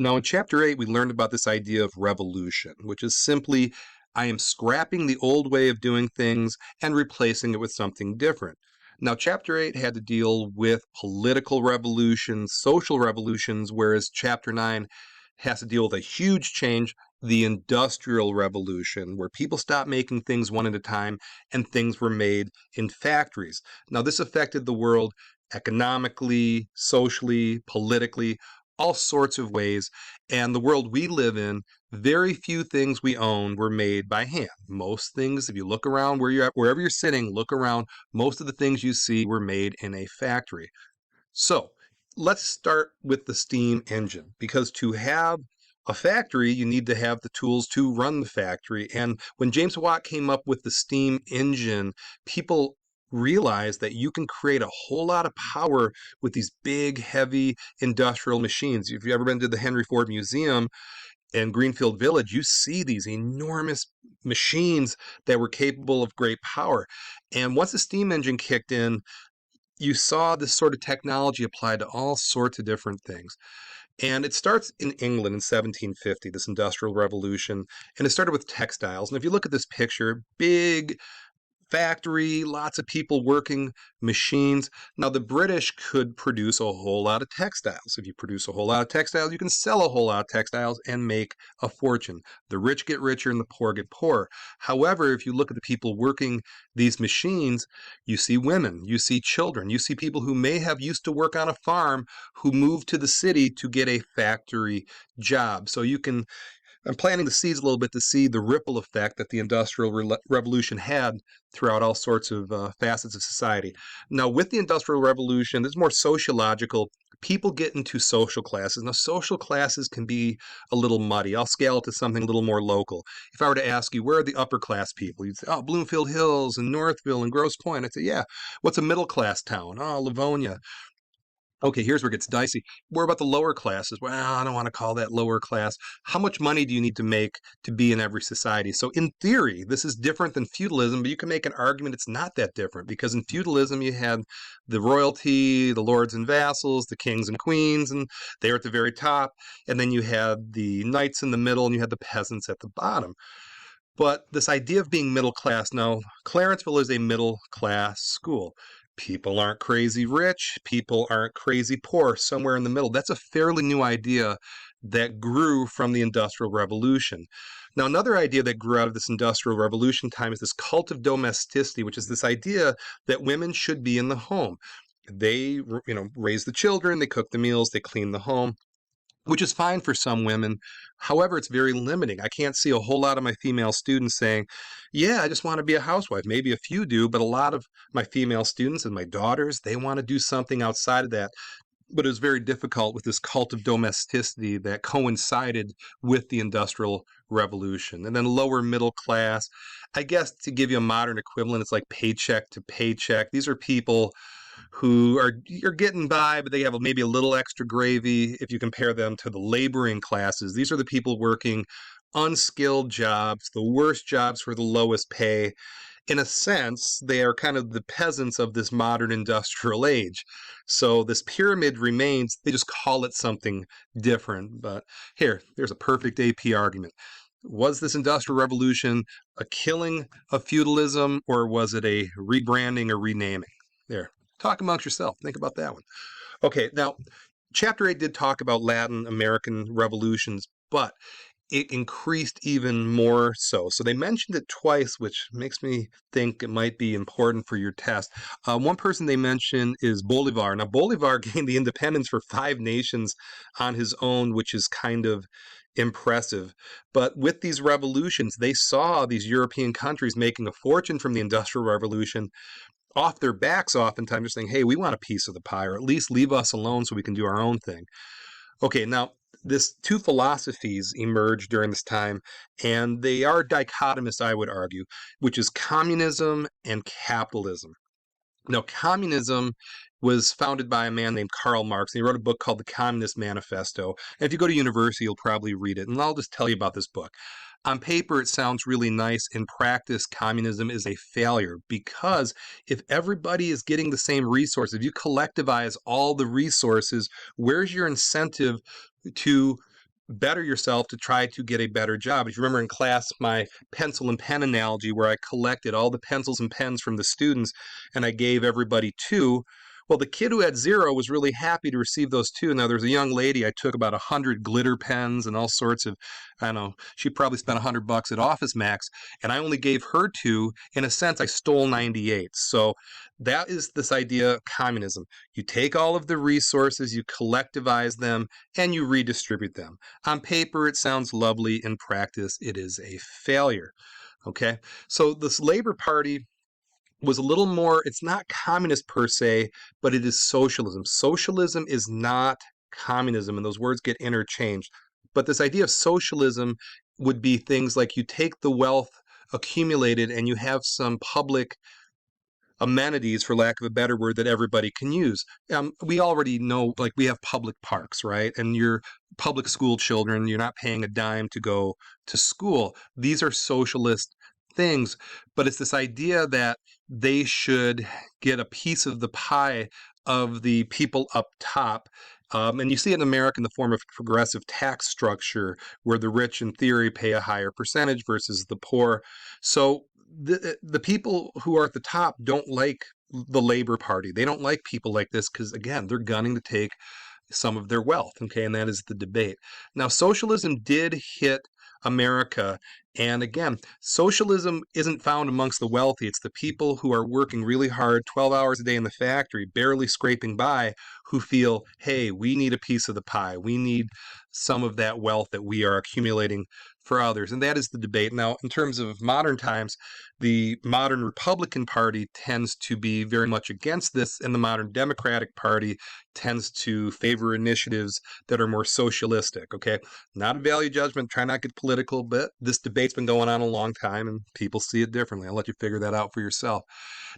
Now, in Chapter 8, we learned about this idea of revolution, which is simply I am scrapping the old way of doing things and replacing it with something different. Now, Chapter 8 had to deal with political revolutions, social revolutions, whereas Chapter 9 has to deal with a huge change, the Industrial Revolution, where people stopped making things one at a time and things were made in factories. Now, this affected the world economically, socially, politically, all sorts of ways. And the world we live in, very few things we own were made by hand. Most things, if you look around where you're at, wherever you're sitting, look around, most of the things you see were made in a factory. So let's start with the steam engine, because to have a factory, you need to have the tools to run the factory. And when James Watt came up with the steam engine, people realized that you can create a whole lot of power with these big, heavy industrial machines. If you've ever been to the Henry Ford Museum in Greenfield Village, you see these enormous machines that were capable of great power. And once the steam engine kicked in, you saw this sort of technology applied to all sorts of different things. And it starts in England in 1750, this Industrial Revolution, and it started with textiles. And if you look at this picture, big factory, lots of people working, machines. Now, the British could produce a whole lot of textiles. If you produce a whole lot of textiles, you can sell a whole lot of textiles and make a fortune. The rich get richer and the poor get poorer. However, if you look at the people working these machines, you see women, you see children, you see people who may have used to work on a farm who moved to the city to get a factory job. So I'm planting the seeds a little bit to see the ripple effect that the Industrial Revolution had throughout all sorts of facets of society. Now, with the Industrial Revolution, this is more sociological. People get into social classes. Now, social classes can be a little muddy. I'll scale it to something a little more local. If I were to ask you, where are the upper class people? You'd say, oh, Bloomfield Hills and Northville and Grosse Pointe. I'd say, yeah. What's a middle class town? Oh, Livonia. Okay, here's where it gets dicey. Where about the lower classes? Well, I don't want to call that lower class. How much money do you need to make to be in every society? So, in theory, this is different than feudalism, but you can make an argument it's not that different, because in feudalism, you had the royalty, the lords and vassals, the kings and queens, and they were at the very top. And then you had the knights in the middle, and you had the peasants at the bottom. But this idea of being middle class, now, Clarenceville is a middle class school. People aren't crazy rich, people aren't crazy poor, somewhere in the middle. That's a fairly new idea that grew from the Industrial Revolution. Now, another idea that grew out of this Industrial Revolution time is this cult of domesticity, which is this idea that women should be in the home. They, raise the children, they cook the meals, they clean the home, which is fine for some women. However, it's very limiting. I can't see a whole lot of my female students saying, yeah, I just want to be a housewife. Maybe a few do, but a lot of my female students and my daughters, they want to do something outside of that. But it was very difficult with this cult of domesticity that coincided with the Industrial Revolution. And then lower middle class, I guess to give you a modern equivalent, it's like paycheck to paycheck. These are people who are getting by, but they have maybe a little extra gravy if you compare them to the laboring classes. These are the people working unskilled jobs, the worst jobs for the lowest pay. In a sense, they are kind of the peasants of this modern industrial age. So this pyramid remains, they just call it something different. But there's a perfect AP argument. Was this Industrial Revolution a killing of feudalism, or was it a rebranding or renaming? There. Talk amongst yourself. Think about that one. Okay, now, Chapter 8 did talk about Latin American revolutions, but it increased even more so. So they mentioned it twice, which makes me think it might be important for your test. One person they mention is Bolivar. Now, Bolivar gained the independence for 5 nations on his own, which is kind of impressive. But with these revolutions, they saw these European countries making a fortune from the Industrial Revolution off their backs oftentimes, just saying, hey, we want a piece of the pie, or at least leave us alone so we can do our own thing. Okay, now, this 2 philosophies emerged during this time, and they are dichotomous, I would argue, which is communism and capitalism. Now, communism was founded by a man named Karl Marx, and he wrote a book called The Communist Manifesto. And if you go to university, you'll probably read it, and I'll just tell you about this book. On paper, it sounds really nice. In practice, communism is a failure, because if everybody is getting the same resources, if you collectivize all the resources, where's your incentive to better yourself to try to get a better job. If you remember in class, my pencil and pen analogy, where I collected all the pencils and pens from the students and I gave everybody two. Well, the kid who had zero was really happy to receive those two. Now, there was a young lady, I took about 100 glitter pens and all sorts of, I don't know, she probably spent $100 at Office Max, and I only gave her two. In a sense, I stole 98. So that is this idea of communism. You take all of the resources, you collectivize them, and you redistribute them. On paper, it sounds lovely. In practice, it is a failure. Okay, so this Labor Party was a little more, it's not communist per se, but it is socialism. Socialism is not communism, and those words get interchanged. But this idea of socialism would be things like you take the wealth accumulated and you have some public amenities, for lack of a better word, that everybody can use. We already know, like, we have public parks, right? And your public school children, you're not paying a dime to go to school. These are socialist things, but it's this idea that they should get a piece of the pie of the people up top. And you see it in America in the form of progressive tax structure, where the rich, in theory, pay a higher percentage versus the poor. So the people who are at the top don't like the Labor Party. They don't like people like this because, again, they're gunning to take some of their wealth. Okay, and that is the debate. Now, socialism did hit America. And again, socialism isn't found amongst the wealthy. It's the people who are working really hard, 12 hours a day in the factory, barely scraping by, who feel, hey, we need a piece of the pie. We need some of that wealth that we are accumulating for others. And that is the debate. Now, in terms of modern times, the modern Republican Party tends to be very much against this, and the modern Democratic Party tends to favor initiatives that are more socialistic. Okay, not a value judgment, try not to get political, but this debate's been going on a long time and people see it differently. I'll let you figure that out for yourself.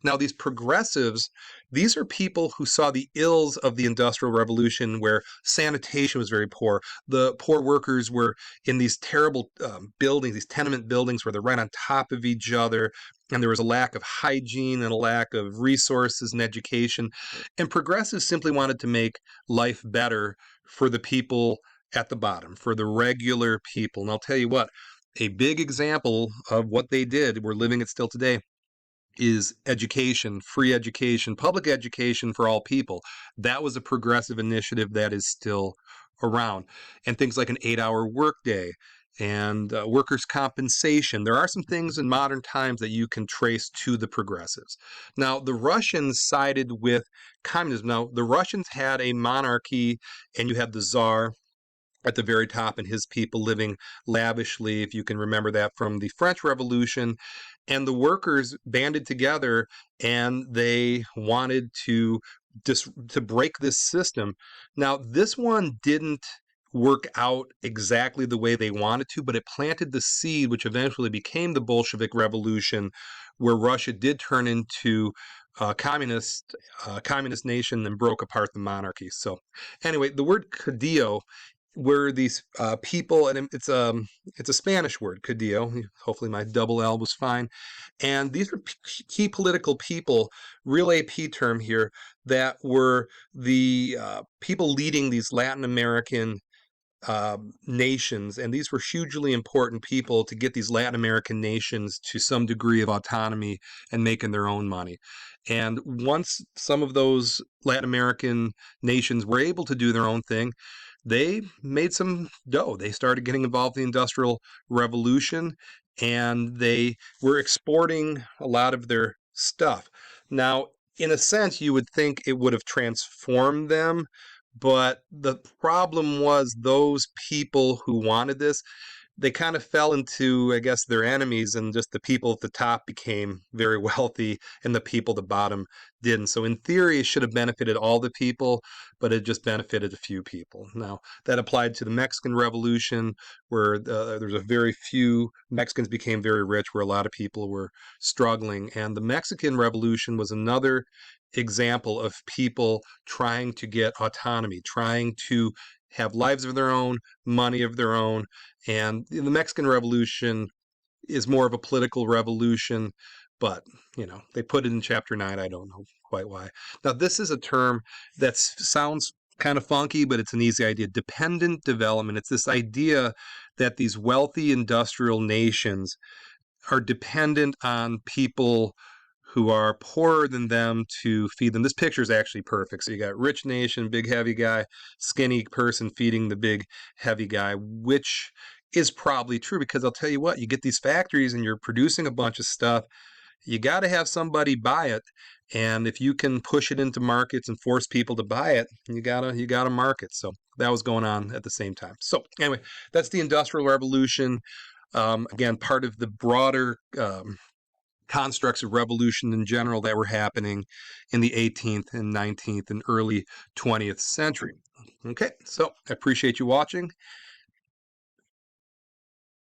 Now, these progressives, these are people who saw the ills of the Industrial Revolution, where sanitation was very poor. The poor workers were in these terrible buildings, these tenement buildings where they're right on top of each other, and there was a lack of hygiene and a lack of resources and education. And progressives simply wanted to make life better for the people at the bottom, for the regular people. And I'll tell you what, a big example of what they did, we're living it still today, is education, free education, public education for all people. That was a progressive initiative that is still around. And things like an 8-hour workday and workers' compensation. There are some things in modern times that you can trace to the progressives. Now, the Russians sided with communism. Now, the Russians had a monarchy, and you had the Tsar at the very top and his people living lavishly, if you can remember that from the French Revolution. And the workers banded together and they wanted to break this system. Now, this one didn't work out exactly the way they wanted to, but it planted the seed which eventually became the Bolshevik Revolution, where Russia did turn into a communist nation and broke apart the monarchy. So anyway, the word caudillo, where these people, and it's a Spanish word, caudillo. Hopefully my double L was fine. And these were key political people, real AP term here, that were the people leading these Latin American nations, and these were hugely important people to get these Latin American nations to some degree of autonomy and making their own money. And once some of those Latin American nations were able to do their own thing, they made some dough. They started getting involved in the Industrial Revolution, and they were exporting a lot of their stuff. Now, in a sense, you would think it would have transformed them, but the problem was those people who wanted this, they kind of fell into, I guess, their enemies, and just the people at the top became very wealthy and the people at the bottom didn't. So in theory, it should have benefited all the people, but it just benefited a few people. Now, that applied to the Mexican Revolution, where there's a very few Mexicans became very rich, where a lot of people were struggling. And the Mexican Revolution was another example of people trying to get autonomy, trying to have lives of their own, money of their own. And the Mexican Revolution is more of a political revolution, but, they put it in Chapter 9. I don't know quite why. Now, this is a term that sounds kind of funky, but it's an easy idea. Dependent development. It's this idea that these wealthy industrial nations are dependent on people who are poorer than them to feed them. This picture is actually perfect. So you got rich nation, big heavy guy, skinny person feeding the big heavy guy, which is probably true, because I'll tell you what, you get these factories and you're producing a bunch of stuff, you got to have somebody buy it, and if you can push it into markets and force people to buy it, you gotta market. So that was going on at the same time. So anyway, that's the Industrial Revolution. Again, part of the broader constructs of revolution in general that were happening in the 18th and 19th and early 20th century. Okay, so I appreciate you watching,